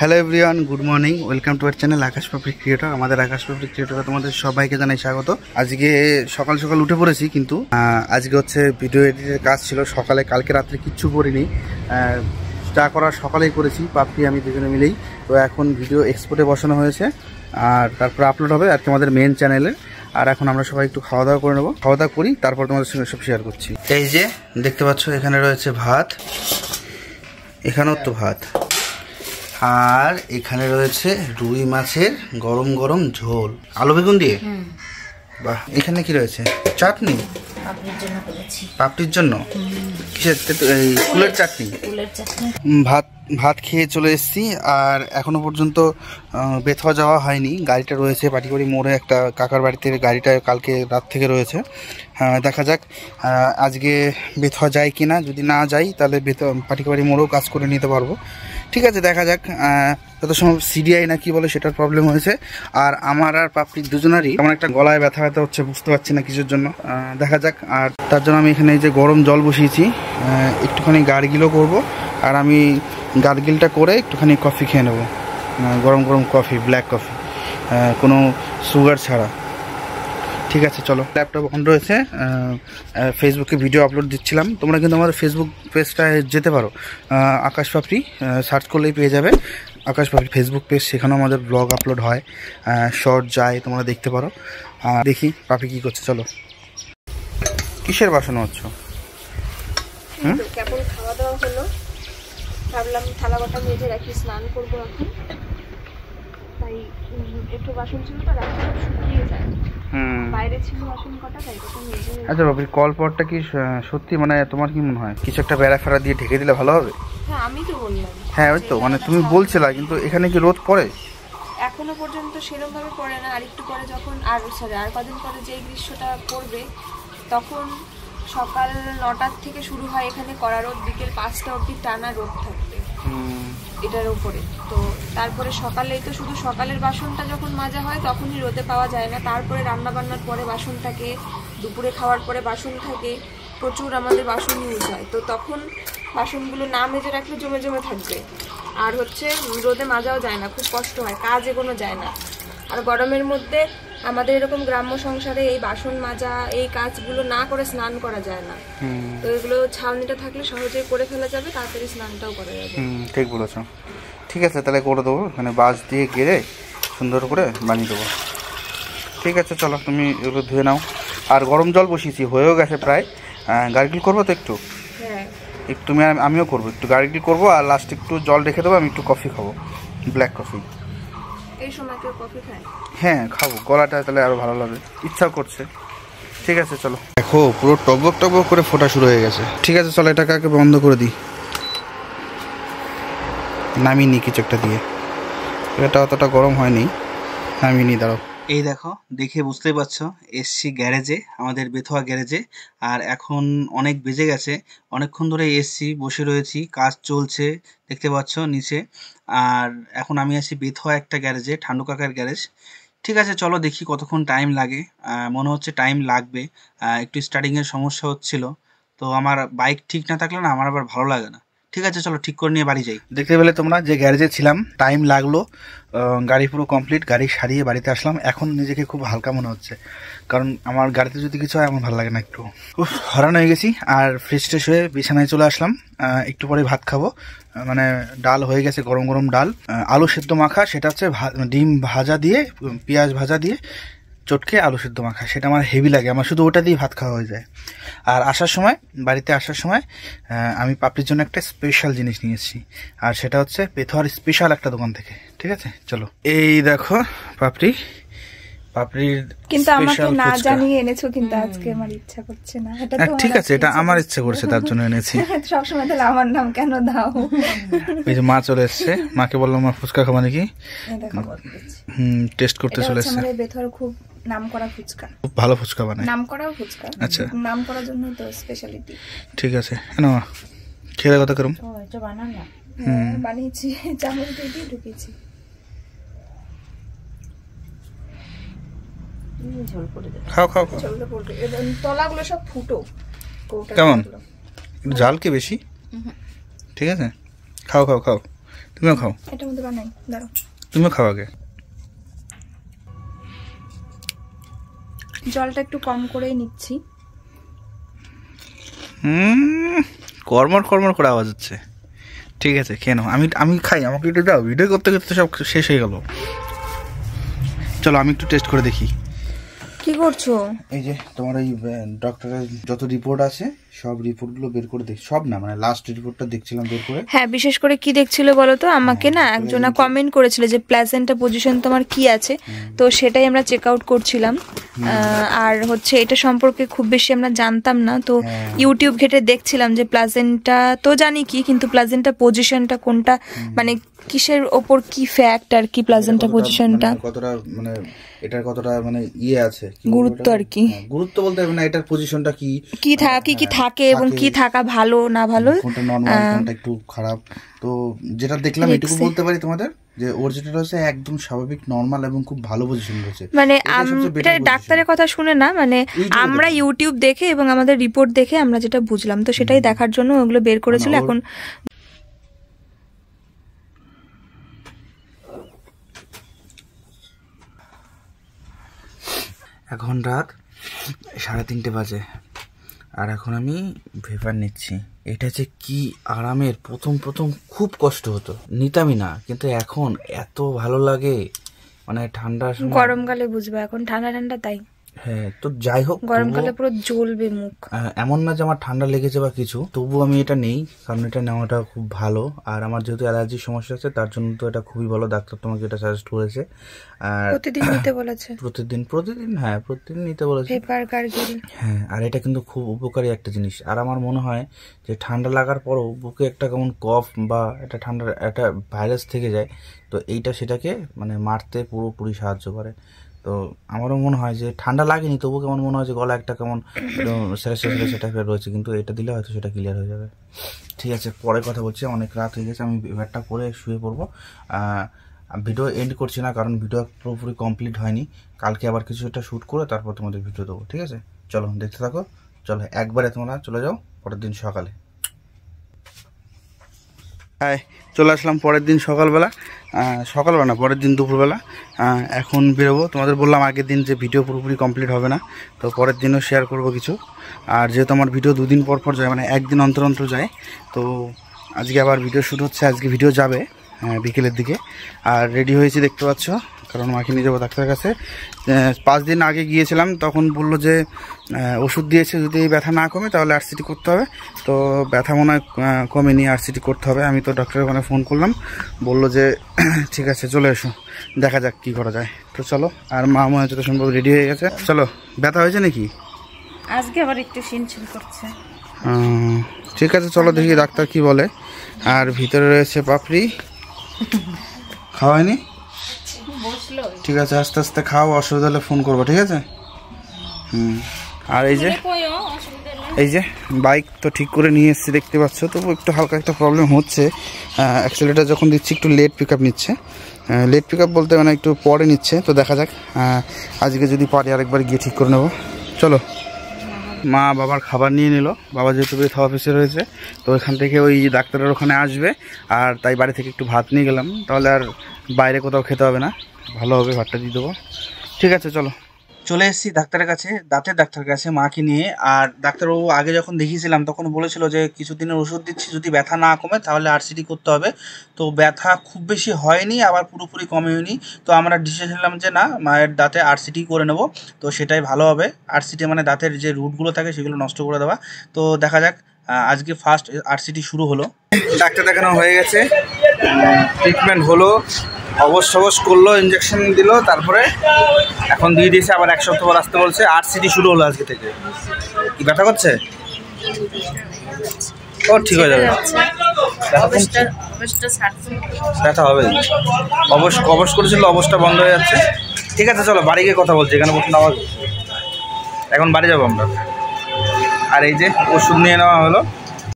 Hello everyone, good morning, welcome to our channel Akash Papri creator. আমাদের আকাশ পাপড়ি ক্রিয়েটরে তোমাদের সবাইকে জানাই স্বাগত। আজকে সকাল সকাল উঠে পড়েছি, কিন্তু আজকে হচ্ছে ভিডিও এডিটের কাজ ছিল সকালে। কালকে রাত্রে কিচ্ছু করিনি, যা করার সকালেই করেছি, পাপড়ি আমি দুজনে মিলেই। তো এখন ভিডিও এক্সপোর্টে বসানো হয়েছে আর তারপর আপলোড হবে আর তোমাদের মেন চ্যানেলে। আর এখন আমরা সবাই একটু খাওয়া দাওয়া করে নেবো, খাওয়া দাওয়া করি, তারপর তোমাদের সঙ্গে সব শেয়ার করছি। এই যে দেখতে পাচ্ছ, এখানে রয়েছে ভাত, এখানেও তো ভাত, আর এখানে রয়েছে রুই মাছের গরম গরম ঝোল আলু বেগুন দিয়ে। বাহ, এখানে কি রয়েছে? চাটনি পাপড়ির জন্য। কিসের? কুলের চাটনি। ভাত খেয়ে চলে এসেছি, আর এখনো পর্যন্ত বেথুয়া যাওয়া হয়নি। গাড়িটা রয়েছে পাটিকড়ি মোড়ে, একটা কাকার বাড়িতে গাড়িটা কালকে রাত থেকে রয়েছে। দেখা যাক আজকে বেথুয়া যায় কিনা। যদি না যাই তাহলে পাটিকড়ি মোড়েও কাজ করে নিতে পারবো। ঠিক আছে, দেখা যাক। যত সময় সিডিআই না কি বলে সেটার প্রবলেম হয়েছে, আর আমার আর পাপড়ির দুজনারই আমার একটা গলায় ব্যথা ব্যথা হচ্ছে, বুঝতে পারছি না কিছুর জন্য। দেখা যাক। আর তার জন্য আমি এখানে এই যে গরম জল বসিয়েছি, একটুখানি গার্গিলও করব, আর আমি গার্গিলটা করে একটুখানি কফি খেয়ে নেবো, গরম গরম কফি, ব্ল্যাক কফি, কোনো সুগার ছাড়া। ঠিক আছে, চলো। ল্যাপটপ অন রয়েছে, ফেসবুকে ভিডিও আপলোড দিচ্ছিলাম। তোমরা কিন্তু আমাদের ফেসবুক পেজটায় যেতে পারো, আকাশ পাপড়ি সার্চ করলেই পেয়ে যাবে আকাশ পাপড়ি ফেসবুক পেজ। সেখানেও আমাদের ব্লগ আপলোড হয়, শর্ট যায়, তোমরা দেখতে পারো। দেখি পাপড়ি কী করছে, চলো। কিসের বাসন হচ্ছ? কেবল খাওয়া দাওয়া হলো, ভাবলাম থালা বাটা মেজে রাখি, স্নান করবো এখন, তাই একটু বাসন ছিল তো রাখতে শুকিয়ে যায়। বাইরে ছিল বাসন কটা, তাই মেজে। আচ্ছা বাপি, কলপটটা কি সত্যি, মানে তোমার কি মনে হয় কিছু একটা বেড়া ফেরা দিয়ে ঢেকে দিলে ভালো হবে? হ্যাঁ, আমি তো বললাম। হ্যাঁ, ওই তো, মানে তুমি বলছিলা, কিন্তু এখানে কি রোদ পড়ে? এখনো পর্যন্ত সেরকম ভাবে পড়ে না। আর একটু পরে যখন আর কদিন পরে যেই গ্রীষ্মটা পড়বে, তখন সকাল 9টার থেকে শুরু হয় এখানে কড়া রোদ, বিকেল 5টা অবধি টানা রোদ থাকবে এটার উপরে। তো তারপরে সকালেই তো শুধু সকালের বাসনটা যখন মাজা হয় তখনই রোদে পাওয়া যায় না। তারপরে রান্না বান্নার পরে বাসন থাকে, দুপুরে খাওয়ার পরে বাসন থাকে, প্রচুর আমাদের বাসন ইউজ হয়। তো তখন বাসনগুলো না মেজে রাখলে জমে জমে থাকবে, আর হচ্ছে রোদে মাজাও যায় না, খুব কষ্ট হয়, কাজ এগোনো যায় না। আর গরমের মধ্যে আমাদের এরকম গ্রাম্য সংসারে এই বাসন মাজা, এই কাজগুলো না করে স্নান করা যায় না। তো এগুলো ছাউনিটা থাকলে সহজেই করে ফেলা যাবে, তাড়াতাড়ি স্নানটাও করা যাবে। ঠিক বলেছো। ঠিক আছে, তাহলে করে দেবো, মানে বাঁশ দিয়ে গেড়ে সুন্দর করে বানিয়ে দেবো। ঠিক আছে, চলো, তুমি এগুলো ধুয়ে নাও। আর গরম জল বসিয়েছি, হয়েও গেছে প্রায়। গার্গিল করবো তো একটু? হ্যাঁ, একটু আমিও করবো, একটু গার্গিল করবো, আর লাস্টে একটু জল রেখে দেবো। আমি একটু কফি খাবো, ব্ল্যাক কফি। এই সময় কেউ কফি খায়? হ্যাঁ, খাবো, গলাটা তাহলে আরও ভালো লাগে, ইচ্ছাও করছে। ঠিক আছে, চলো। দেখো, পুরো টকবক টকবক করে ফোটা শুরু হয়ে গেছে। ঠিক আছে, চলো, এটাকে আগে বন্ধ করে দিই। নামিয়ে নিই কিছু একটা দিয়ে, এটা অতটা গরম হয়নি, নামিয়ে নিই, দাঁড়াও। এই দেখো, দেখে বুঝতেই পারছো, এসছি গ্যারেজে, আমাদের বেথুয়া গ্যারেজে। আর এখন অনেক বেজে গেছে, অনেকক্ষণ ধরে এসছি, বসে রয়েছি, কাজ চলছে, দেখতে পাচ্ছ নিচে। আর এখন আমি আছি বেথুয়া একটা গ্যারেজে, ঠান্ডু কাকার গ্যারেজ। ঠিক আছে, চলো দেখি কতক্ষণ টাইম লাগে। মনে হচ্ছে টাইম লাগবে, একটু স্টার্টিংয়ের সমস্যা হচ্ছিল। তো আমার বাইক ঠিক না থাকলে না আমার আবার ভালো লাগে না। ঠিক আছে, চলো, ঠিক করে নিয়ে বাড়ি যাই। দেখতে পেলে তোমরা যে গ্যারেজে ছিলাম, টাইম লাগলো, গাড়ি পুরো কমপ্লিট, গাড়ি সারিয়ে বাড়িতে আসলাম। এখন নিজেকে খুব হালকা মনে হচ্ছে, কারণ আমার গাড়িতে যদি কিছু হয় আমার ভালো লাগে না, একটু হরান হয়ে গেছি। আর ফ্রেশ ট্রেশ হয়ে বিছানায় চলে আসলাম, একটু পরে ভাত খাবো। মানে ডাল হয়ে গেছে, গরম গরম ডাল, আলু সেদ্ধ মাখা, সেটা হচ্ছে ডিম ভাজা দিয়ে, পেঁয়াজ ভাজা দিয়ে চটকে আলু সেদ্ধ মাখা, সেটা আমার হেভি লাগে, আমার শুধু ওটা দিয়ে ভাত খাওয়া হয়ে যায়। আর আসার সময়, বাড়িতে আসার সময় আমি পাপড়ির জন্য একটা স্পেশাল জিনিস নিয়ে এসেছি, আর সেটা হচ্ছে বেথুয়ার স্পেশাল একটা দোকান থেকে। ঠিক আছে, চলো। এই দেখো পাপড়ির কিন্তু আমাকে না জানিয়ে এনেছো, কিন্তু আজকে আমার ইচ্ছা করছে না। ঠিক আছে, এটা আমার ইচ্ছা করছে, তার জন্য এনেছি। সবসময় তাহলে আমার নাম কেন দাও? এই যে মা চলে এসছে, মাকে বললাম মা ফুচকা খাবা নাকি, টেস্ট করতে চলে এসছে। বেথুয়ার খুব নামকরা ফুচকা, খুব ভালো ফুচকা বানায়, নামকরা ফুচকা। আচ্ছা, নাম করার জন্য তো স্পেশালিটি। ঠিক আছে, না খেয়ে কথা করুন। এটা বানান না, বানিয়েছি, চামচ দিয়ে ঢুকিয়েছি। খাও খাও, তলাগুলো সব ফুটো। কেমন, জাল কি বেশি? ঠিক আছে, খাও খাও খাও, তুমিও খাও, এটার মধ্যে বানাই, দাঁড়াও তুমিও খাও আগে। জলটা একটু কম করেই নিচ্ছি। কর্মর কর্মর করে আওয়াজ হচ্ছে। ঠিক আছে খেয়ে নাও, আমি খাই, আমাকে একটু দাও, ভিডিও করতে করতে সব শেষ হয়ে গেল। চলো আমি একটু টেস্ট করে দেখি। কি করছো? এই যে তোমার এই ডক্টরের যত রিপোর্ট আছে সব রিপোর্টগুলো বের করে দেখ, সব না মানে লাস্ট রিপোর্টটা দেখছিলাম বের করে। হ্যাঁ, বিশেষ করে কি দেখছিল বলো তো, আমাকে না একজনা কমেন্ট করেছিল যে প্লাসেন্টা পজিশন তোমার কি আছে, তো সেটাই আমরা চেক আউট করছিলাম। আর হচ্ছে এটা সম্পর্কে খুব বেশি আমরা জানতাম না, তো ইউটিউব ঘেটে দেখছিলাম যে প্লাসেন্টা তো জানি কি, কিন্তু প্লাসেন্টা পজিশনটা কোনটা, মানে কিসের ওপর কি ফ্যাক্ট আর কি প্লাসেন্টা পজিশনটা কতটা মানে এটার কতটা মানে ইয়ে আছে, গুরুত্ব আর কি, গুরুত্ব বলতে হবে না, এটার পজিশনটা কি কি থাকে এবং কি থাকা ভালো না ভালো, কোনটা নরমাল কোনটা একটু খারাপ। তো যেটা দেখলাম এটুকু বলতে পারি তোমাদের যে ওর যেটা রয়েছে একদম স্বাভাবিক নরমাল এবং খুব ভালো পজিশন রয়েছে। মানে এটা ডাক্তারের কথা শুনে না, মানে আমরা ইউটিউব দেখে এবং আমাদের রিপোর্ট দেখে আমরা যেটা বুঝলাম, তো সেটাই দেখার জন্য ওগুলো বের করেছিল। এখন এখন রাত 3:30 বাজে আর এখন আমি ভেপার নিচ্ছি। এটা যে কি আরামের, প্রথম খুব কষ্ট হতো, নিতামই না, কিন্তু এখন এত ভালো লাগে, মানে ঠান্ডা গরমকালে বুঝবে, এখন ঠান্ডা ঠান্ডা তাই। হ্যাঁ, তো যাই হোক গরমকালে পুরো জ্বলবে মুখ। এমন না যে আমার ঠান্ডা লেগেছে বা কিছু, তবু আমি এটা নেই, কারণ এটা নেওয়াটা খুব ভালো। আর আমার যেহেতু অ্যালার্জির সমস্যা আছে তার জন্য তো এটা খুবই ভালো, ডাক্তার তোমাকে এটা সাজেস্ট করেছে। আর প্রতিদিন নিতে বলেছে, প্রতিদিন হ্যাঁ প্রতিদিন নিতে বলেছে। হ্যাঁ, আর এটা কিন্তু খুব উপকারী একটা জিনিস। আর আমার মনে হয় যে ঠান্ডা লাগার পরও বুকে একটা কেমন কফ বা একটা ঠান্ডার একটা ভাইরাস থেকে যায়, তো এইটা সেটাকে মানে মারতে পুরোপুরি সাহায্য করে। তো আমারও মনে হয় যে ঠান্ডা লাগেনি, তবু কেমন মনে হয় যে গলা একটা কেমন সেটা টাইপের রয়েছে, কিন্তু এটা দিলে হয়তো সেটা ক্লিয়ার হয়ে যাবে। ঠিক আছে, পরে কথা বলছি, অনেক রাত হয়ে গেছে, আমি ব্যাটটা করে শুয়ে পড়বো। ভিডিও এন্ড করছি না, কারণ ভিডিও পুরোপুরি কমপ্লিট হয়নি, কালকে আবার কিছু একটা শ্যুট করে তারপর তোমাদের ভিডিও দেবো। ঠিক আছে, চলো দেখতে থাকো। চলো একবারে তোমরা চলে যাও পরের দিন সকালে। হ্যাঁ, চলে আসলাম পরের দিন সকালবেলা না, পরের দিন দুপুরবেলা। এখন বেরোবো। তোমাদের বললাম আগের দিন যে ভিডিও পুরোপুরি কমপ্লিট হবে না, তো পরের দিনও শেয়ার করব কিছু। আর যেহেতু আমার ভিডিও 2 দিন পর যায়, মানে একদিন অন্তর অন্তর যায়, তো আজকে আবার ভিডিও শ্যুট হচ্ছে, আজকে ভিডিও যাবে বিকেলের দিকে। আর রেডি হয়েছি দেখতে পাচ্ছ, কারণ মাকে নিয়ে যাবো ডাক্তারের কাছে। 5 দিন আগে গিয়েছিলাম, তখন বললো যে ওষুধ দিয়েছে, যদি ব্যথা না কমে তাহলে আরসিটি করতে হবে। তো ব্যথা মনে হয় কমেনি, আরসিটি করতে হবে। আমি তো ডক্টরের ওখানে ফোন করলাম, বললো যে ঠিক আছে চলে এসো, দেখা যাক কী করা যায়। তো চলো, আর মা মনে হচ্ছে তো সম্ভব রেডি হয়ে গেছে। চলো, ব্যথা হয়েছে নাকি? আজকে আবার একটু শিনশিন করছে। ঠিক আছে, চলো দেখি ডাক্তার কি বলে। আর ভিতরে রয়েছে পাপড়ি, খাওয়ায়নি? ঠিক আছে, আস্তে আস্তে খাও, অসুবিধা হলে ফোন করবো, ঠিক আছে? আর এই যে বাইক তো ঠিক করে নিয়ে এসেছি দেখতে পাচ্ছ, তবু একটু হালকা একটা প্রবলেম হচ্ছে। অ্যাক্সিলেটার যখন দিচ্ছি একটু লেট পিক আপ নিচ্ছে, লেট পিক আপ বলতে মানে একটু পরে নিচ্ছে। তো দেখা যাক, আজকে যদি পারি আরেকবার গিয়ে ঠিক করে নেবো। চলো, মা বাবার খাবার নিয়ে নিল, বাবা যেহেতু বেথা অফিসে রয়েছে, তো ওইখান থেকে ওই ডাক্তারের ওখানে আসবে, আর তাই বাড়ি থেকে একটু ভাত নিয়ে গেলাম, তাহলে আর বাইরে কোথাও খেতে হবে না, ভালো হবে, ভাতটা দিয়ে দেবো। ঠিক আছে, চলো। চলে এসেছি ডাক্তারের কাছে, দাঁতের ডাক্তারের কাছে মাকে নিয়ে। আর ডাক্তারবাবু আগে যখন দেখিয়েছিলাম তখন বলেছিল যে কিছুদিনের ওষুধ দিচ্ছি, যদি ব্যথা না কমে তাহলে আরসিটি করতে হবে। তো ব্যথা খুব বেশি হয়নি, আবার পুরোপুরি কমেনি, তো আমরা ডিসিশন নিলাম যে না, মায়ের দাঁতে আরসিটি করে নেব, তো সেটাই ভালো হবে। আরসিটি মানে দাঁতের যে রুটগুলো থাকে সেগুলো নষ্ট করে দেওয়া। তো দেখা যাক, আজকে ফার্স্ট আরসিটি শুরু হলো। ডাক্তার দেখানো হয়ে গেছে, ট্রিটমেন্ট হলো, অবশ্য করলো, ইঞ্জেকশন দিল, তারপরে এখন দিয়ে দিয়েছে, আবার 1 সপ্তাহ পর আসতে বলছে। আরসিটি শুরু হলো আজকে থেকে। কি ব্যথা করছে? ও ঠিক হয়ে যাবে, ব্যথা হবে। অবশ করেছিল, অবস্থা বন্ধ হয়ে যাচ্ছে। ঠিক আছে, চলো বাড়ি গিয়ে কথা বলছি, এখানে বসুন আওয়াজ। এখন বাড়ি যাবো আমরা। আর এই যে ওষুধ নিয়ে নেওয়া হলো।